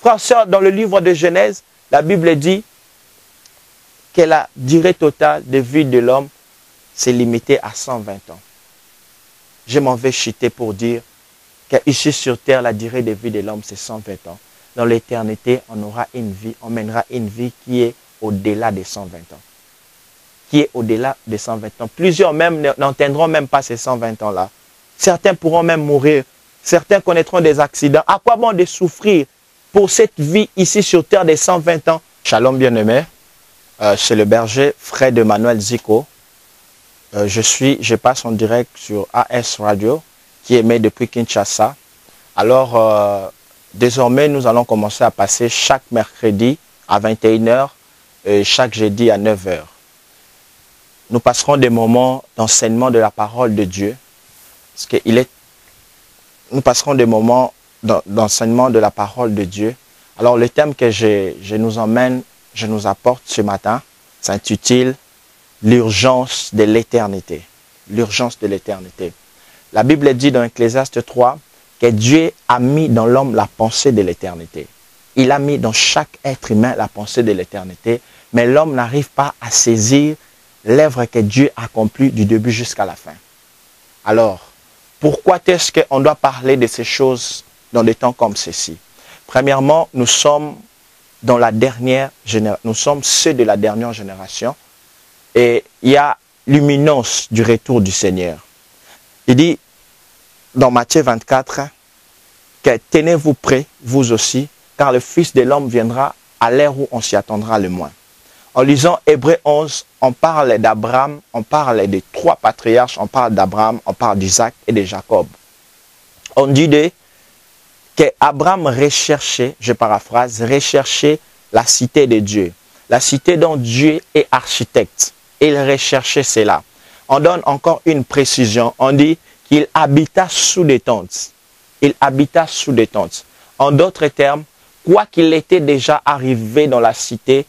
Frères et sœurs, dans le livre de Genèse, la Bible dit que la durée totale de vie de l'homme s'est limitée à 120 ans. Je m'en vais chuter pour dire qu'ici sur terre, la durée de vie de l'homme, c'est 120 ans. Dans l'éternité, on aura une vie, on mènera une vie qui est au-delà des 120 ans. Qui est au-delà des 120 ans. Plusieurs même n'entendront même pas ces 120 ans-là. Certains pourront même mourir. Certains connaîtront des accidents. À quoi bon de souffrir pour cette vie ici sur terre des 120 ans? Shalom bien-aimé. C'est le berger Fred Emmanuel Zico. Je passe en direct sur AS Radio, qui émet depuis Kinshasa. Alors, désormais, nous allons commencer à passer chaque mercredi à 21 h et chaque jeudi à 9 h. Nous passerons des moments d'enseignement de la parole de Dieu. Nous passerons des moments d'enseignement de la parole de Dieu. Alors, le thème que je nous apporte ce matin s'intitule l'urgence de l'éternité. L'urgence de l'éternité. La Bible dit dans Ecclésiaste 3 que Dieu a mis dans l'homme la pensée de l'éternité. Il a mis dans chaque être humain la pensée de l'éternité, mais l'homme n'arrive pas à saisir l'œuvre que Dieu a accomplie du début jusqu'à la fin. Alors, pourquoi est-ce qu'on doit parler de ces choses dans des temps comme ceci? Premièrement, nous sommes dans la dernière génération, nous sommes ceux de la dernière génération et il y a l'imminence du retour du Seigneur. Il dit dans Matthieu 24 que tenez-vous prêts, vous aussi, car le Fils de l'homme viendra à l'heure où on s'y attendra le moins. En lisant Hébreux 11, on parle d'Abraham, on parle des trois patriarches, on parle d'Abraham, on parle d'Isaac et de Jacob. On dit qu'Abraham recherchait, je paraphrase, recherchait la cité de Dieu. La cité dont Dieu est architecte. Il recherchait cela. On donne encore une précision. On dit qu'il habita sous des tentes. Il habita sous des tentes. En d'autres termes, quoi qu'il était déjà arrivé dans la cité,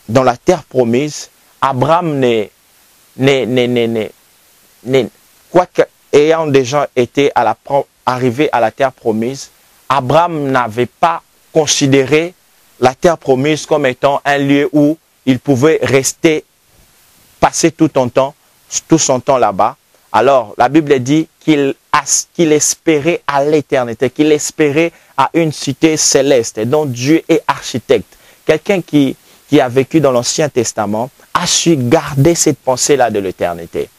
dans la terre promise, Abraham quoique ayant déjà été arrivé à la terre promise, Abraham n'avait pas considéré la terre promise comme étant un lieu où il pouvait rester, passer tout son temps là-bas. Alors, la Bible dit qu'il espérait à l'éternité, qu'il espérait à une cité céleste dont Dieu est architecte. Quelqu'un qui a vécu dans l'Ancien Testament a su garder cette pensée-là de l'éternité.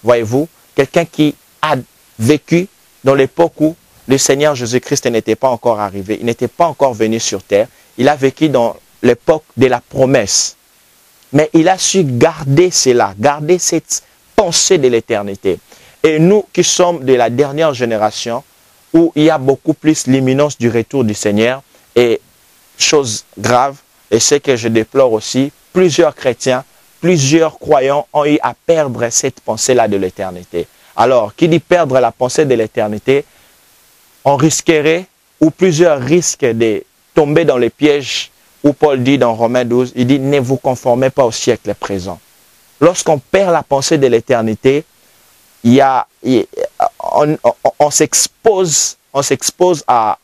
Voyez-vous, quelqu'un qui a vécu dans l'époque où le Seigneur Jésus-Christ n'était pas encore arrivé, il n'était pas encore venu sur terre, il a vécu dans l'époque de la promesse. Mais il a su garder cela, garder cette pensée de l'éternité. Et nous qui sommes de la dernière génération, où il y a beaucoup plus l'imminence du retour du Seigneur, et chose grave, et ce que je déplore aussi, plusieurs chrétiens, plusieurs croyants ont eu à perdre cette pensée-là de l'éternité. Alors, qui dit perdre la pensée de l'éternité, on risquerait, ou plusieurs risquent de tomber dans les pièges où Paul dit dans Romains 12, il dit « Ne vous conformez pas au siècle présent ». Lorsqu'on perd la pensée de l'éternité, on s'expose à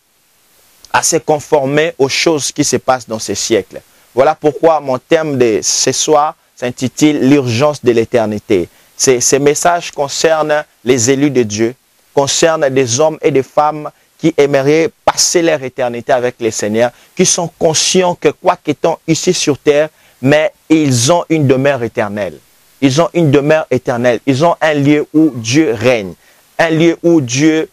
se conformer aux choses qui se passent dans ce siècle. Voilà pourquoi mon thème de ce soir s'intitule « L'urgence de l'éternité ». Ces messages concernent les élus de Dieu, concernent des hommes et des femmes qui aimeraient passer leur éternité avec le Seigneur, qui sont conscients que quoi qu'étant ici sur terre, mais ils ont une demeure éternelle. Ils ont une demeure éternelle. Ils ont un lieu où Dieu règne. Un lieu où Dieu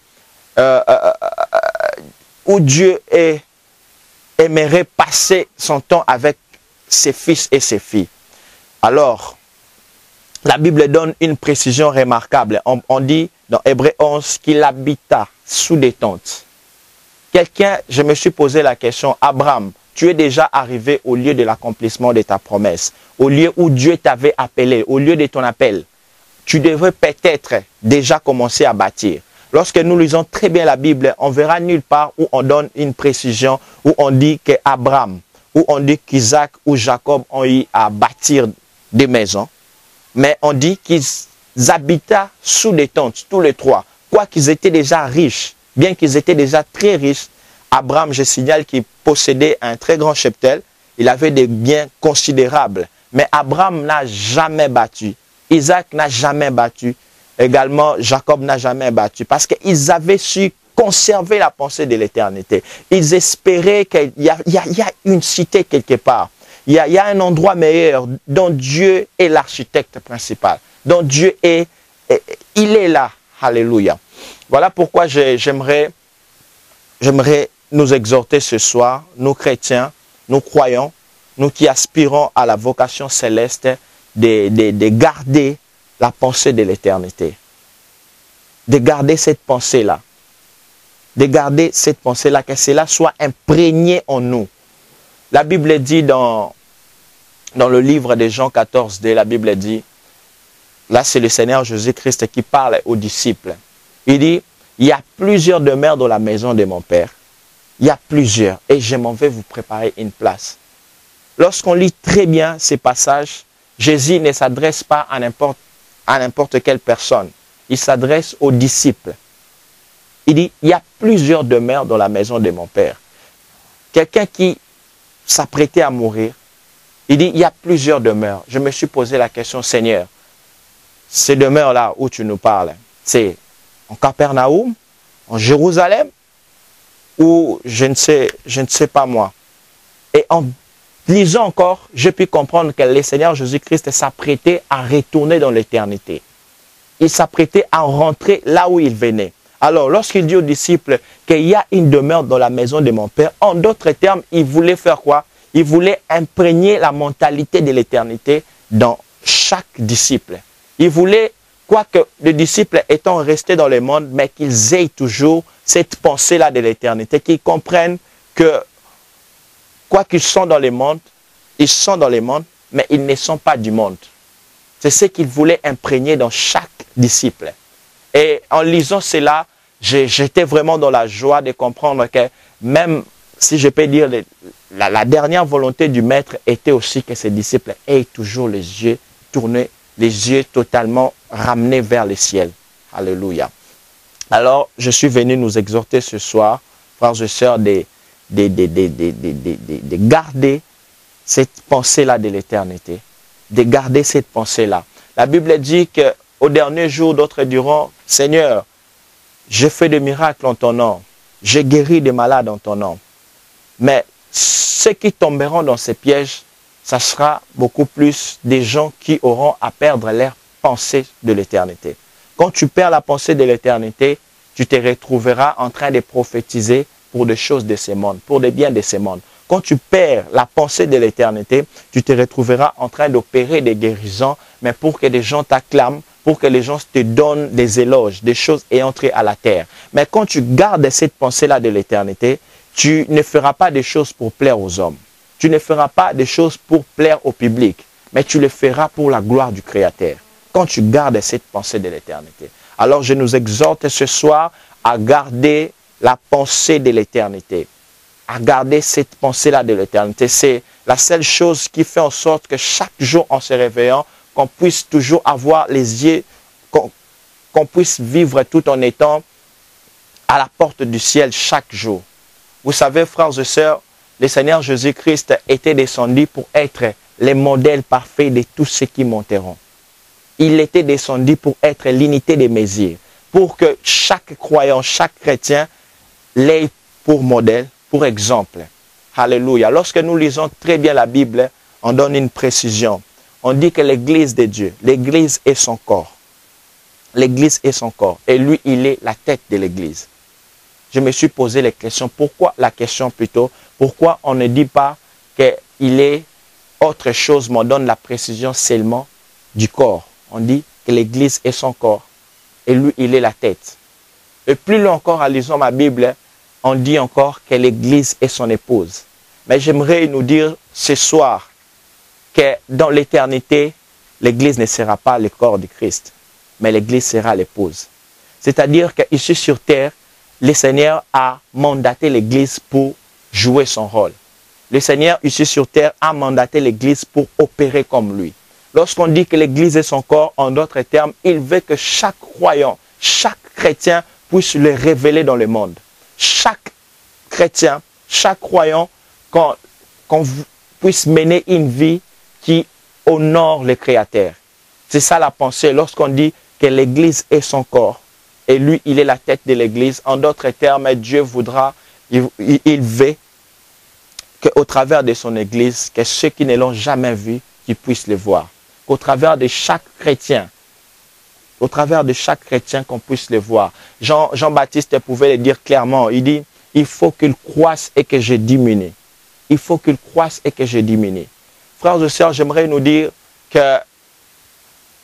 aimerait passer son temps avec ses fils et ses filles. Alors, la Bible donne une précision remarquable. On dit dans Hébreux 11 qu'il habita sous des tentes. Je me suis posé la question, Abraham, tu es déjà arrivé au lieu de l'accomplissement de ta promesse, au lieu où Dieu t'avait appelé, au lieu de ton appel. Tu devrais peut-être déjà commencer à bâtir. Lorsque nous lisons très bien la Bible, on verra nulle part où on donne une précision, où on dit qu'Abraham, où on dit qu'Isaac ou Jacob ont eu à bâtir des maisons. Mais on dit qu'ils habitaient sous des tentes, tous les trois. Quoiqu'ils étaient déjà riches, bien qu'ils étaient déjà très riches, Abraham, je signale qu'il possédait un très grand cheptel. Il avait des biens considérables. Mais Abraham n'a jamais battu. Isaac n'a jamais battu. Également, Jacob n'a jamais battu. Parce qu'ils avaient su conserver la pensée de l'éternité. Ils espéraient qu'il y a une cité quelque part. Il y a un endroit meilleur dont Dieu est l'architecte principal. Dont Dieu est, il est là. Alléluia. Voilà pourquoi j'aimerais nous exhorter ce soir, nous chrétiens, nous croyons, nous qui aspirons à la vocation céleste, de garder la pensée de l'éternité. De garder cette pensée-là. De garder cette pensée-là, que cela soit imprégné en nous. La Bible dit dans le livre de Jean 14, la Bible dit, là c'est le Seigneur Jésus-Christ qui parle aux disciples. Il dit, il y a plusieurs demeures dans la maison de mon Père. Il y a plusieurs et je m'en vais vous préparer une place. Lorsqu'on lit très bien ces passages, Jésus ne s'adresse pas à n'importe quelle personne. Il s'adresse aux disciples. Il dit, il y a plusieurs demeures dans la maison de mon Père. Quelqu'un qui s'apprêtait à mourir, il dit, il y a plusieurs demeures. Je me suis posé la question, Seigneur, ces demeures-là où tu nous parles, c'est en Capernaum, en Jérusalem, ou je ne sais pas moi. Et en lisant encore, j'ai pu comprendre que le Seigneur Jésus-Christ s'apprêtait à retourner dans l'éternité. Il s'apprêtait à rentrer là où il venait. Alors, lorsqu'il dit aux disciples qu'il y a une demeure dans la maison de mon Père, en d'autres termes, il voulait faire quoi? Il voulait imprégner la mentalité de l'éternité dans chaque disciple. Il voulait, quoique les disciples étant restés dans le monde, mais qu'ils aient toujours cette pensée-là de l'éternité, qu'ils comprennent que, quoi qu'ils sont dans le monde, ils sont dans le monde, mais ils ne sont pas du monde. C'est ce qu'il voulait imprégner dans chaque disciple. Et en lisant cela, j'étais vraiment dans la joie de comprendre que même, si je peux dire, la dernière volonté du Maître était aussi que ses disciples aient toujours les yeux tournés, les yeux totalement ramenés vers le ciel. Alléluia. Alors, je suis venu nous exhorter ce soir, frères et sœurs, de garder cette pensée-là de l'éternité. De garder cette pensée-là. La Bible dit qu'au dernier jour, d'autres diront, Seigneur, j'ai fait des miracles en ton nom. J'ai guéri des malades en ton nom. Mais ceux qui tomberont dans ces pièges, ça sera beaucoup plus des gens qui auront à perdre leur pensée de l'éternité. Quand tu perds la pensée de l'éternité, tu te retrouveras en train de prophétiser pour des choses de ce monde, pour des biens de ce monde. Quand tu perds la pensée de l'éternité, tu te retrouveras en train d'opérer des guérisons, mais pour que les gens t'acclament, pour que les gens te donnent des éloges, des choses ayant trait à la terre. Mais quand tu gardes cette pensée-là de l'éternité, tu ne feras pas des choses pour plaire aux hommes. Tu ne feras pas des choses pour plaire au public, mais tu le feras pour la gloire du Créateur. Quand tu gardes cette pensée de l'éternité. Alors je nous exhorte ce soir à garder la pensée de l'éternité. À garder cette pensée-là de l'éternité. C'est la seule chose qui fait en sorte que chaque jour en se réveillant, qu'on puisse toujours avoir les yeux, qu'on puisse vivre tout en étant à la porte du ciel chaque jour. Vous savez, frères et sœurs, le Seigneur Jésus-Christ était descendu pour être les modèles parfaits de tous ceux qui monteront. Il était descendu pour être l'unité des Messies, pour que chaque croyant, chaque chrétien l'ait pour modèle, pour exemple. Alléluia. Lorsque nous lisons très bien la Bible, on donne une précision. On dit que l'Église de Dieu, l'Église est son corps. L'Église est son corps. Et lui, il est la tête de l'Église. Je me suis posé pourquoi on ne dit pas qu'il est autre chose, mais on donne la précision seulement du corps. On dit que l'Église est son corps et lui, il est la tête. Et plus loin encore, en lisant ma Bible, on dit encore que l'Église est son épouse. Mais j'aimerais nous dire ce soir que dans l'éternité, l'Église ne sera pas le corps du Christ, mais l'Église sera l'épouse. C'est-à-dire qu'ici sur terre, le Seigneur a mandaté l'Église pour jouer son rôle. Le Seigneur ici sur terre a mandaté l'Église pour opérer comme lui. Lorsqu'on dit que l'Église est son corps, en d'autres termes, il veut que chaque croyant, chaque chrétien puisse le révéler dans le monde. Chaque chrétien, chaque croyant, qu'on puisse mener une vie qui honore le Créateur. C'est ça la pensée lorsqu'on dit que l'Église est son corps et lui, il est la tête de l'Église. En d'autres termes, Dieu voudra, il veut qu'au travers de son Église, que ceux qui ne l'ont jamais vu, qu'ils puissent le voir. Qu'au travers de chaque chrétien, qu'on puisse le voir. Jean-Baptiste pouvait le dire clairement. Il dit, il faut qu'il croisse et que je diminue. Il faut qu'il croisse et que je diminue. Frères et sœurs, j'aimerais nous dire que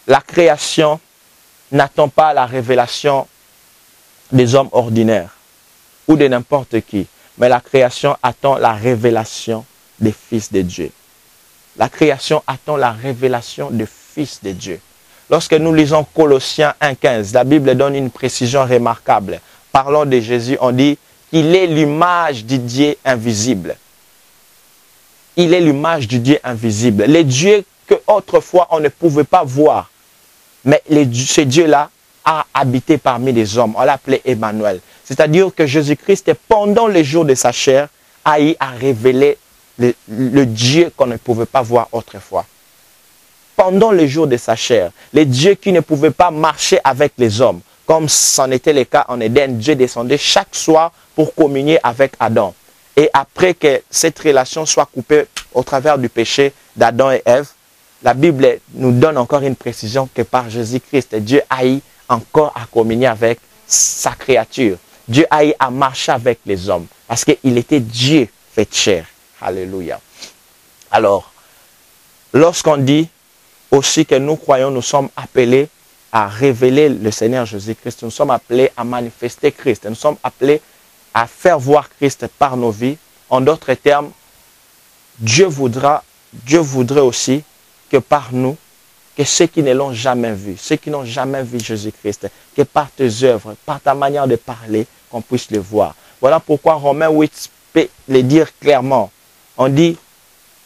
la création n'attend pas la révélation des hommes ordinaires ou de n'importe qui. Mais la création attend la révélation des fils de Dieu. La création attend la révélation des fils de Dieu. Lorsque nous lisons Colossiens 1,15, la Bible donne une précision remarquable. Parlant de Jésus, on dit qu'il est l'image du Dieu invisible. Il est l'image du Dieu invisible. Le Dieu qu'autrefois on ne pouvait pas voir. Mais ce Dieu-là a habité parmi les hommes. On l'appelait Emmanuel. C'est-à-dire que Jésus-Christ, pendant les jours de sa chair, a révélé le Dieu qu'on ne pouvait pas voir autrefois. Pendant les jours de sa chair, le Dieu qui ne pouvait pas marcher avec les hommes, comme c'en était le cas en Éden, Dieu descendait chaque soir pour communier avec Adam. Et après que cette relation soit coupée au travers du péché d'Adam et Ève, la Bible nous donne encore une précision que par Jésus-Christ, Dieu a encore à communier avec sa créature. Dieu a à marcher avec les hommes parce qu'il était Dieu fait chair. Alléluia. Alors, lorsqu'on dit aussi que nous croyons, nous sommes appelés à révéler le Seigneur Jésus-Christ, nous sommes appelés à manifester Christ, nous sommes appelés à faire voir Christ par nos vies. En d'autres termes, Dieu voudrait aussi que par nous, que ceux qui ne l'ont jamais vu, ceux qui n'ont jamais vu Jésus-Christ, que par tes œuvres, par ta manière de parler, qu'on puisse le voir. Voilà pourquoi Romains 8 peut le dire clairement. On dit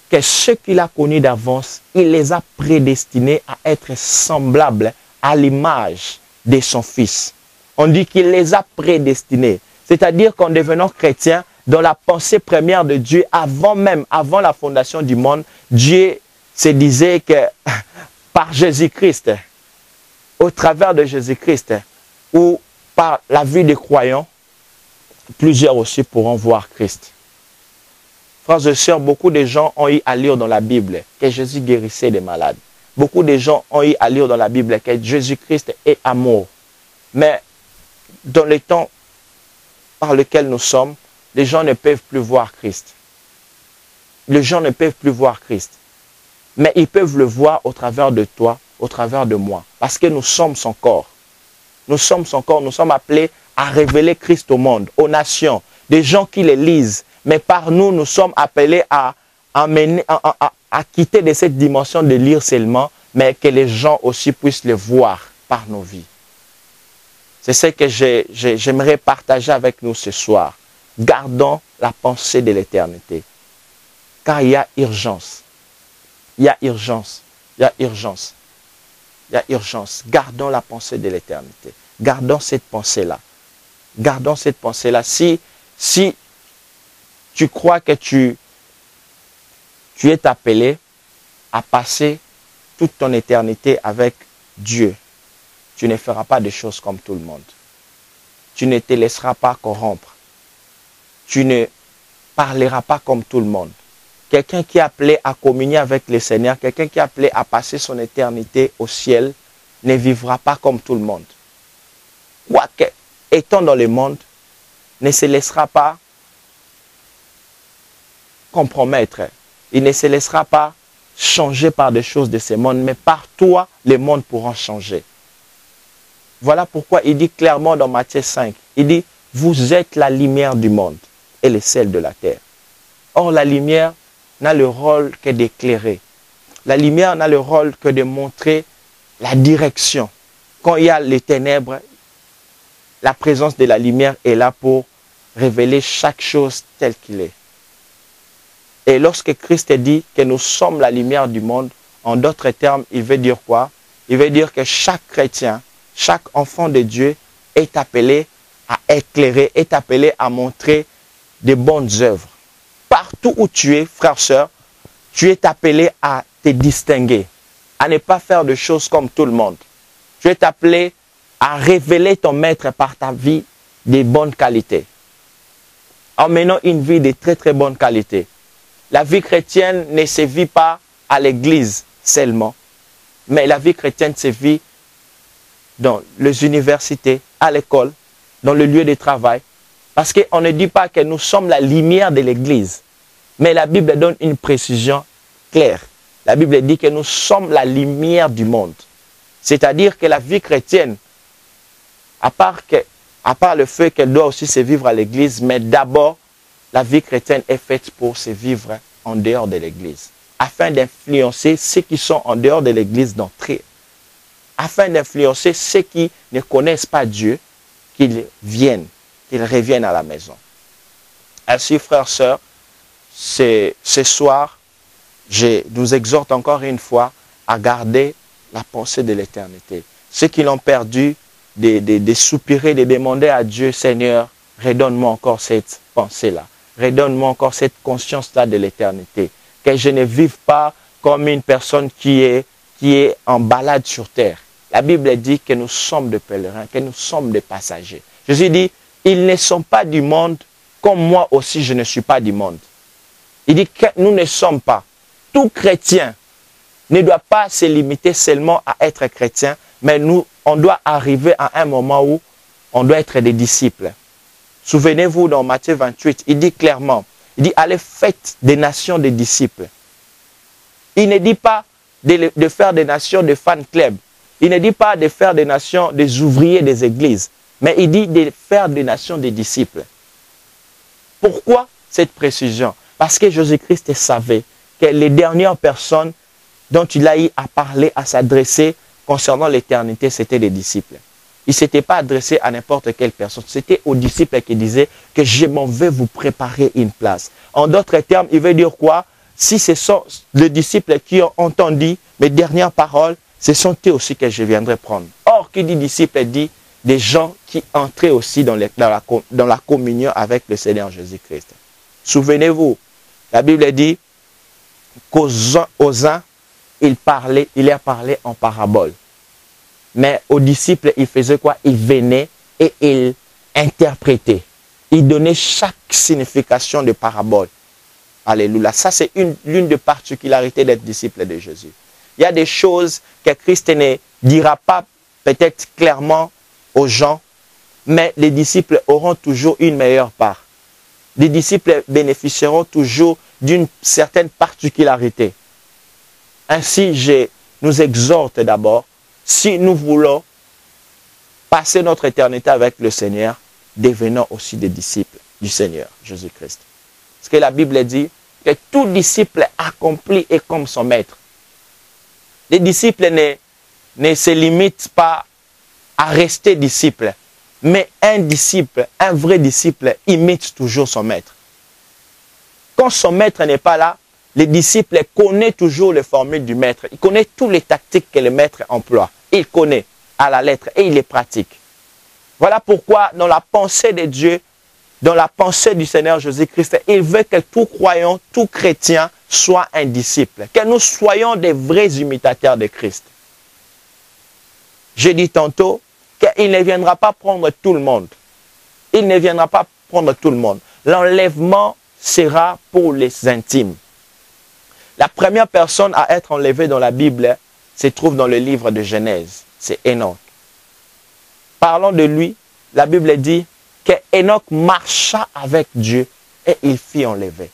que ceux qu'il a connus d'avance, il les a prédestinés à être semblables à l'image de son Fils. On dit qu'il les a prédestinés. C'est-à-dire qu'en devenant chrétien, dans la pensée première de Dieu, avant la fondation du monde, Dieu se disait que par Jésus-Christ, au travers de Jésus-Christ, ou par la vie des croyants, plusieurs aussi pourront voir Christ. Frères et sœurs, beaucoup de gens ont eu à lire dans la Bible que Jésus guérissait des malades. Beaucoup de gens ont eu à lire dans la Bible que Jésus-Christ est amour. Mais dans les temps par lesquels nous sommes, les gens ne peuvent plus voir Christ. Les gens ne peuvent plus voir Christ. Mais ils peuvent le voir au travers de toi, au travers de moi. Parce que nous sommes son corps. Nous sommes son corps, nous sommes appelés à révéler Christ au monde, aux nations, des gens qui les lisent. Mais par nous, nous sommes appelés à quitter de cette dimension de lire seulement, mais que les gens aussi puissent le voir par nos vies. C'est ce que j'aimerais partager avec nous ce soir. Gardons la pensée de l'éternité. Car il y a urgence. Il y a urgence. Il y a urgence. Il y a urgence. Gardons la pensée de l'éternité. Gardons cette pensée-là. Gardons cette pensée-là. Si tu crois que tu es appelé à passer toute ton éternité avec Dieu, tu ne feras pas des choses comme tout le monde. Tu ne te laisseras pas corrompre. Tu ne parleras pas comme tout le monde. Quelqu'un qui est appelé à communier avec le Seigneur, quelqu'un qui est appelé à passer son éternité au ciel, ne vivra pas comme tout le monde. Quoique, étant dans le monde, ne se laissera pas compromettre. Il ne se laissera pas changer par des choses de ce monde, mais par toi, les mondes pourront changer. Voilà pourquoi il dit clairement dans Matthieu 5, il dit, vous êtes la lumière du monde et le sel de la terre. Or, la lumière n'a le rôle que d'éclairer. La lumière n'a le rôle que de montrer la direction. Quand il y a les ténèbres, la présence de la lumière est là pour révéler chaque chose telle qu'il est. Et lorsque Christ dit que nous sommes la lumière du monde, en d'autres termes, il veut dire quoi? Il veut dire que chaque chrétien, chaque enfant de Dieu est appelé à éclairer, est appelé à montrer des bonnes œuvres. Partout où tu es, frère, sœur, tu es appelé à te distinguer, à ne pas faire de choses comme tout le monde. Tu es appelé à révéler ton maître par ta vie de bonnes qualités, en menant une vie de très très bonne qualité. La vie chrétienne ne se vit pas à l'église seulement, mais la vie chrétienne se vit dans les universités, à l'école, dans le lieu de travail. Parce qu'on ne dit pas que nous sommes la lumière de l'église, mais la Bible donne une précision claire. La Bible dit que nous sommes la lumière du monde. C'est-à-dire que la vie chrétienne, à part le fait qu'elle doit aussi se vivre à l'église, mais d'abord, la vie chrétienne est faite pour se vivre en dehors de l'église, afin d'influencer ceux qui sont en dehors de l'église d'entrer, afin d'influencer ceux qui ne connaissent pas Dieu, qu'ils reviennent à la maison. Ainsi, frères, sœurs, ce soir, je nous exhorte encore une fois à garder la pensée de l'éternité. Ceux qui l'ont perdu, de soupirer, de demander à Dieu, Seigneur, redonne-moi encore cette pensée-là. Redonne-moi encore cette conscience-là de l'éternité. Que je ne vive pas comme une personne qui est en balade sur terre. La Bible dit que nous sommes des pèlerins, que nous sommes des passagers. Jésus dit, ils ne sont pas du monde, comme moi aussi je ne suis pas du monde. Il dit que nous ne sommes pas. Tout chrétien ne doit pas se limiter seulement à être chrétien, mais on doit arriver à un moment où on doit être des disciples. Souvenez-vous, dans Matthieu 28, il dit clairement, il dit, allez, faites des nations des disciples. Il ne dit pas de faire des nations de fan club. Il ne dit pas de faire des nations des ouvriers des églises, mais il dit de faire des nations des disciples. Pourquoi cette précision? Parce que Jésus-Christ savait que les dernières personnes dont il a eu à parler, à s'adresser concernant l'éternité, c'était les disciples. Il ne s'était pas adressé à n'importe quelle personne. C'était aux disciples qui disaient que je m'en vais vous préparer une place. En d'autres termes, il veut dire quoi? Si ce sont les disciples qui ont entendu mes dernières paroles, ce sont eux aussi que je viendrai prendre. Or, qui dit disciple dit des gens qui entraient aussi dans la communion avec le Seigneur Jésus-Christ. Souvenez-vous, la Bible dit qu'aux uns, il a parlé en parabole. Mais aux disciples, il faisait quoi? Il venait et il interprétait. Il donnait chaque signification de parabole. Alléluia. Ça, c'est l'une des particularités d'être disciple de Jésus. Il y a des choses que Christ ne dira pas peut-être clairement aux gens, mais les disciples auront toujours une meilleure part. Les disciples bénéficieront toujours d'une certaine particularité. Ainsi, je nous exhorte d'abord, si nous voulons passer notre éternité avec le Seigneur, devenons aussi des disciples du Seigneur Jésus-Christ. Parce que la Bible dit que tout disciple accompli est comme son maître. Les disciples ne se limitent pas à rester disciples, mais un disciple, un vrai disciple, imite toujours son maître. Quand son maître n'est pas là, le disciple connaît toujours les formules du maître. Il connaît toutes les tactiques que le maître emploie. Il connaît à la lettre et il les pratique. Voilà pourquoi dans la pensée de Dieu, dans la pensée du Seigneur Jésus-Christ, il veut que tout croyant, tout chrétien soit un disciple. Que nous soyons des vrais imitateurs de Christ. Je dis tantôt qu'il ne viendra pas prendre tout le monde. Il ne viendra pas prendre tout le monde. L'enlèvement sera pour les intimes. La première personne à être enlevée dans la Bible se trouve dans le livre de Genèse. C'est Enoch. Parlons de lui. La Bible dit que Enoch marcha avec Dieu et il fut enlevé.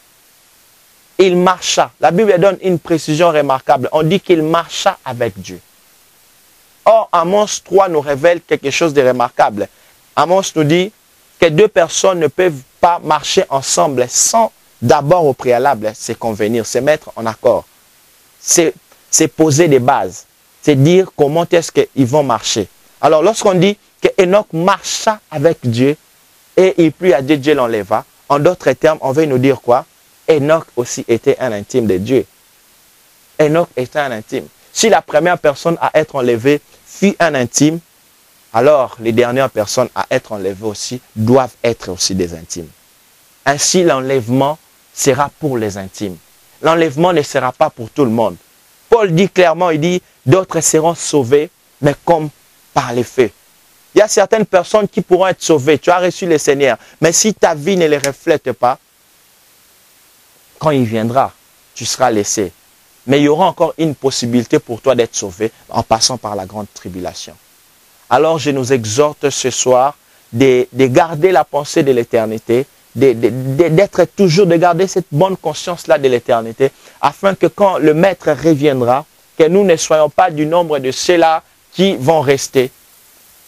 Il marcha. La Bible donne une précision remarquable. On dit qu'il marcha avec Dieu. Or, Amos 3 nous révèle quelque chose de remarquable. Amos nous dit que deux personnes ne peuvent pas marcher ensemble sans d'abord au préalable se convenir, se mettre en accord. C'est poser des bases. C'est dire comment est-ce qu'ils vont marcher. Alors, lorsqu'on dit que Enoch marcha avec Dieu et il plut à Dieu, Dieu l'enleva, en d'autres termes, on veut nous dire quoi? Enoch aussi était un intime de Dieu. Enoch était un intime. Si la première personne à être enlevée fut un intime, alors les dernières personnes à être enlevées aussi doivent être aussi des intimes. Ainsi, l'enlèvement sera pour les intimes. L'enlèvement ne sera pas pour tout le monde. Paul dit clairement, il dit, d'autres seront sauvés, mais comme par les faits. Il y a certaines personnes qui pourront être sauvées. Tu as reçu le Seigneur. Mais si ta vie ne les reflète pas, quand il viendra, tu seras laissé. Mais il y aura encore une possibilité pour toi d'être sauvé en passant par la grande tribulation. Alors je nous exhorte ce soir de garder la pensée de l'éternité, d'être toujours, de garder cette bonne conscience-là de l'éternité, afin que quand le Maître reviendra, que nous ne soyons pas du nombre de ceux-là qui vont rester,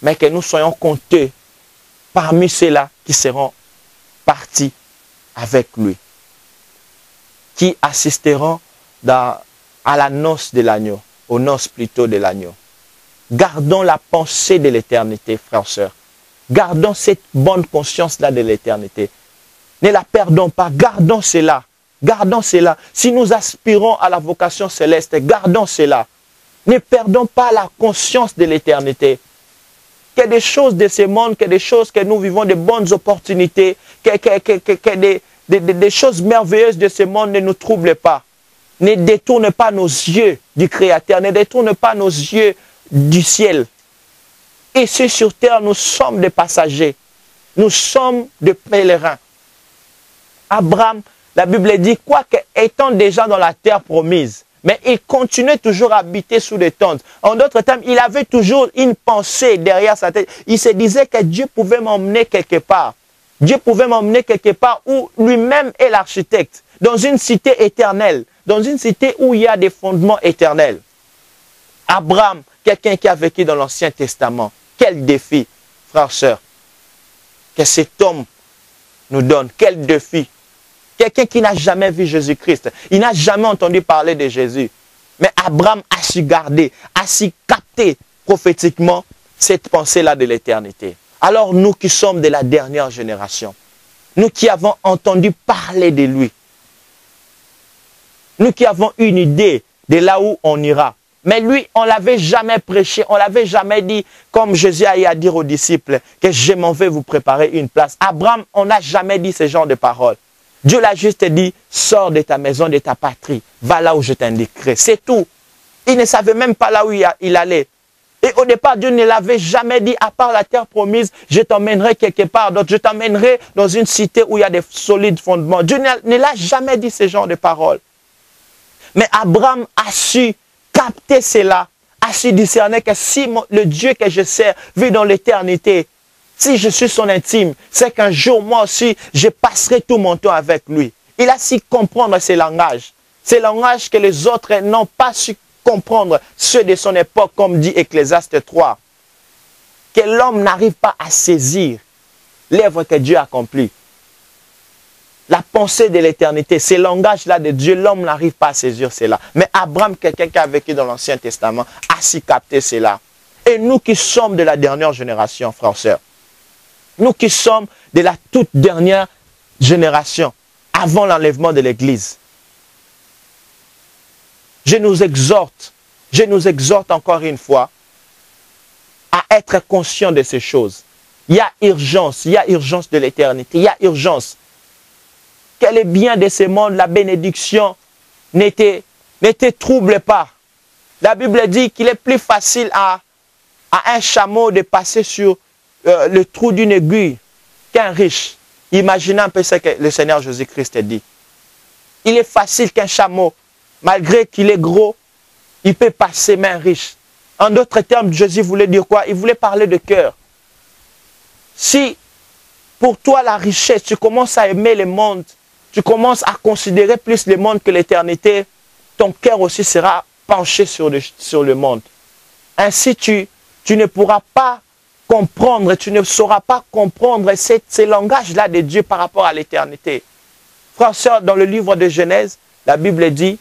mais que nous soyons comptés parmi ceux-là qui seront partis avec lui, qui assisteront à la noce de l'agneau, aux noces plutôt de l'agneau. Gardons la pensée de l'éternité, frères et sœurs. Gardons cette bonne conscience-là de l'éternité. Ne la perdons pas, gardons cela. Gardons cela. Si nous aspirons à la vocation céleste, gardons cela. Ne perdons pas la conscience de l'éternité. Que des choses de ce monde, que des choses que nous vivons, de bonnes opportunités, que des choses merveilleuses de ce monde ne nous troublent pas. Ne détourne pas nos yeux du Créateur, ne détourne pas nos yeux du ciel. Ici sur terre, nous sommes des passagers. Nous sommes des pèlerins. Abraham, la Bible dit, quoique étant déjà dans la terre promise, mais il continuait toujours à habiter sous les tentes. En d'autres termes, il avait toujours une pensée derrière sa tête. Il se disait que Dieu pouvait m'emmener quelque part. Dieu pouvait m'emmener quelque part où lui-même est l'architecte. Dans une cité éternelle. Dans une cité où il y a des fondements éternels. Abraham, quelqu'un qui a vécu dans l'Ancien Testament. Quel défi, frères, sœurs, que cet homme nous donne. Quel défi. Quelqu'un qui n'a jamais vu Jésus-Christ. Il n'a jamais entendu parler de Jésus. Mais Abraham a su garder, a su capter prophétiquement cette pensée-là de l'éternité. Alors nous qui sommes de la dernière génération, nous qui avons entendu parler de lui, nous qui avons une idée de là où on ira. Mais lui, on ne l'avait jamais prêché, on ne l'avait jamais dit, comme Jésus a eu à dire aux disciples, que je m'en vais vous préparer une place. Abraham, on n'a jamais dit ce genre de paroles. Dieu l'a juste dit, sors de ta maison, de ta patrie, va là où je t'indiquerai. C'est tout. Il ne savait même pas là où il allait. Et au départ, Dieu ne l'avait jamais dit, à part la terre promise, je t'emmènerai quelque part d'autre, je t'emmènerai dans une cité où il y a des solides fondements. Dieu ne l'a jamais dit ce genre de paroles. Mais Abraham a su capter cela, a su discerner que si le Dieu que je sers vit dans l'éternité, si je suis son intime, c'est qu'un jour, moi aussi, je passerai tout mon temps avec lui. Il a su comprendre ces langages que les autres n'ont pas su comprendre, ceux de son époque, comme dit Ecclésiaste 3. Que l'homme n'arrive pas à saisir l'œuvre que Dieu a accomplie. La pensée de l'éternité, ces langages-là de Dieu, l'homme n'arrive pas à saisir cela. Mais Abraham, quelqu'un qui a vécu dans l'Ancien Testament, a su capter cela. Et nous qui sommes de la dernière génération, frères et sœurs, nous qui sommes de la toute dernière génération, avant l'enlèvement de l'Église, je nous exhorte encore une fois à être conscients de ces choses. Il y a urgence de l'éternité, il y a urgence. Que les biens de ce monde, la bénédiction, ne te trouble pas. La Bible dit qu'il est plus facile à un chameau de passer sur le trou d'une aiguille qu'un riche. Imaginez un peu ce que le Seigneur Jésus-Christ dit. Il est facile qu'un chameau, malgré qu'il est gros, il peut passer main riche. En d'autres termes, Jésus voulait dire quoi? Il voulait parler de cœur. Si pour toi la richesse, tu commences à aimer le monde, tu commences à considérer plus le monde que l'éternité, ton cœur aussi sera penché sur le monde. Ainsi, tu ne pourras pas comprendre, tu ne sauras pas comprendre ces langages-là de Dieu par rapport à l'éternité. Frères et sœurs, dans le livre de Genèse, la Bible dit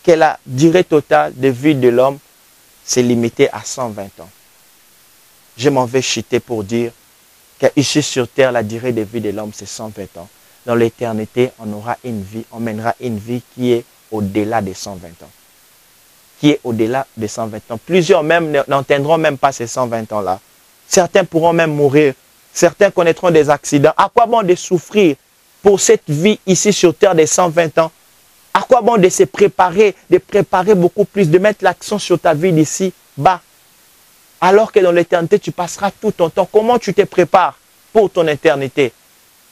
que la durée totale de vie de l'homme s'est limitée à 120 ans. Je m'en vais chuter pour dire qu'ici sur terre, la durée de vie de l'homme, c'est 120 ans. Dans l'éternité, on aura une vie, on mènera une vie qui est au-delà des 120 ans. Qui est au-delà des 120 ans. Plusieurs même n'atteindront même pas ces 120 ans-là. Certains pourront même mourir Certains connaîtront des accidents. À quoi bon de souffrir pour cette vie ici sur terre des 120 ans? À quoi bon de se préparer, de préparer beaucoup plus, de mettre l'accent sur ta vie d'ici bas? Alors que dans l'éternité, tu passeras tout ton temps. Comment tu te prépares pour ton éternité?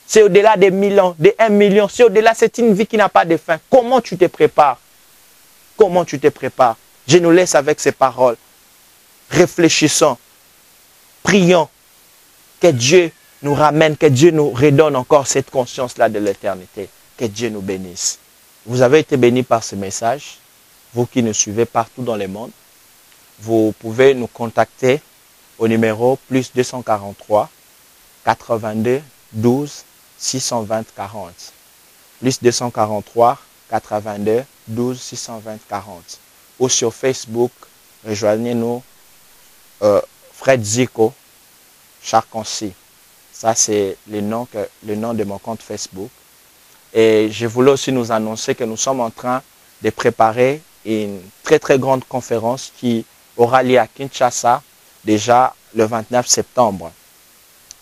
C'est au-delà des 1000 ans, des 1 million. C'est au-delà, c'est une vie qui n'a pas de fin. Comment tu te prépares? Comment tu te prépares? Je nous laisse avec ces paroles. Réfléchissons. Prions. Que Dieu nous ramène, que Dieu nous redonne encore cette conscience-là de l'éternité. Que Dieu nous bénisse. Vous avez été bénis par ce message. Vous qui nous suivez partout dans le monde, vous pouvez nous contacter au numéro plus 243 82 12 620 40. Plus 243 82 12 620 40. Ou sur Facebook, rejoignez-nous Fred Zico Charconcy. Ça, c'est le nom de mon compte Facebook. Et je voulais aussi nous annoncer que nous sommes en train de préparer une très très grande conférence qui aura lieu à Kinshasa déjà le 29 septembre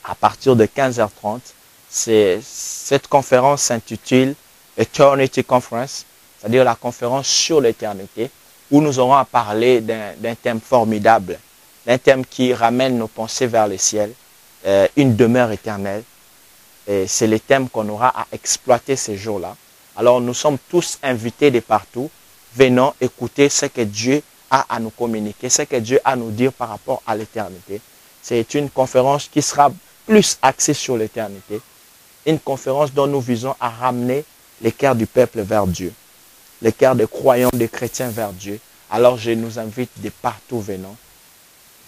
à partir de 15h30. Cette conférence s'intitule Eternity Conference, c'est-à-dire la conférence sur l'éternité, où nous aurons à parler d'un thème formidable, d'un thème qui ramène nos pensées vers le ciel, une demeure éternelle. C'est le thème qu'on aura à exploiter ces jours-là. Alors nous sommes tous invités de partout. Venons écouter ce que Dieu a à nous communiquer, ce que Dieu a à nous dire par rapport à l'éternité. C'est une conférence qui sera plus axée sur l'éternité. Une conférence dont nous visons à ramener les cœurs du peuple vers Dieu. Les cœurs des croyants, des chrétiens vers Dieu. Alors je nous invite de partout, venons.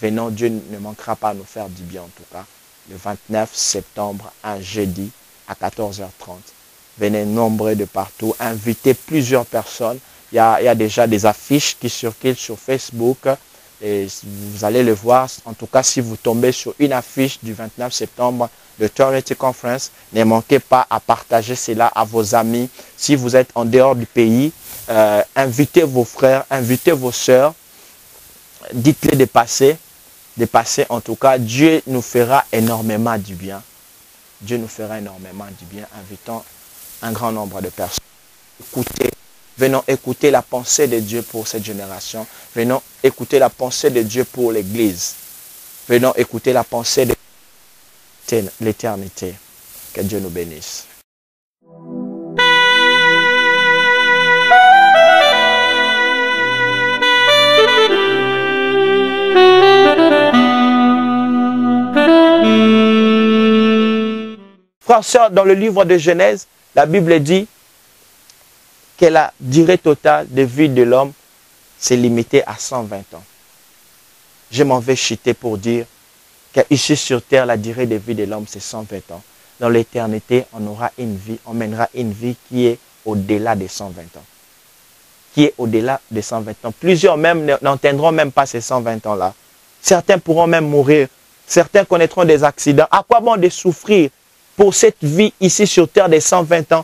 Venons, Dieu ne manquera pas à nous faire du bien en tout cas. Le 29 septembre, un jeudi à 14h30. Venez nombreux de partout, invitez plusieurs personnes. Il y a déjà des affiches qui circulent sur Facebook. Et vous allez le voir. En tout cas, si vous tombez sur une affiche du 29 septembre de Eternity Conference, ne manquez pas à partager cela à vos amis. Si vous êtes en dehors du pays, invitez vos frères, invitez vos sœurs. Dites-les de passer. En tout cas, Dieu nous fera énormément du bien. Dieu nous fera énormément du bien. Invitons un grand nombre de personnes. Venons écouter la pensée de Dieu pour cette génération. Venons écouter la pensée de Dieu pour l'Église. Venons écouter la pensée de l'éternité. Que Dieu nous bénisse. Frères et sœurs, dans le livre de Genèse, la Bible dit que la durée totale de vie de l'homme s'est limitée à 120 ans. Je m'en vais chuter pour dire qu'ici sur terre, la durée de vie de l'homme, c'est 120 ans. Dans l'éternité, on aura une vie, on mènera une vie qui est au-delà des 120 ans. Qui est au-delà des 120 ans. Plusieurs même n'entendront même pas ces 120 ans-là. Certains pourront même mourir. Certains connaîtront des accidents. À quoi bon de souffrir pour cette vie ici sur terre des 120 ans,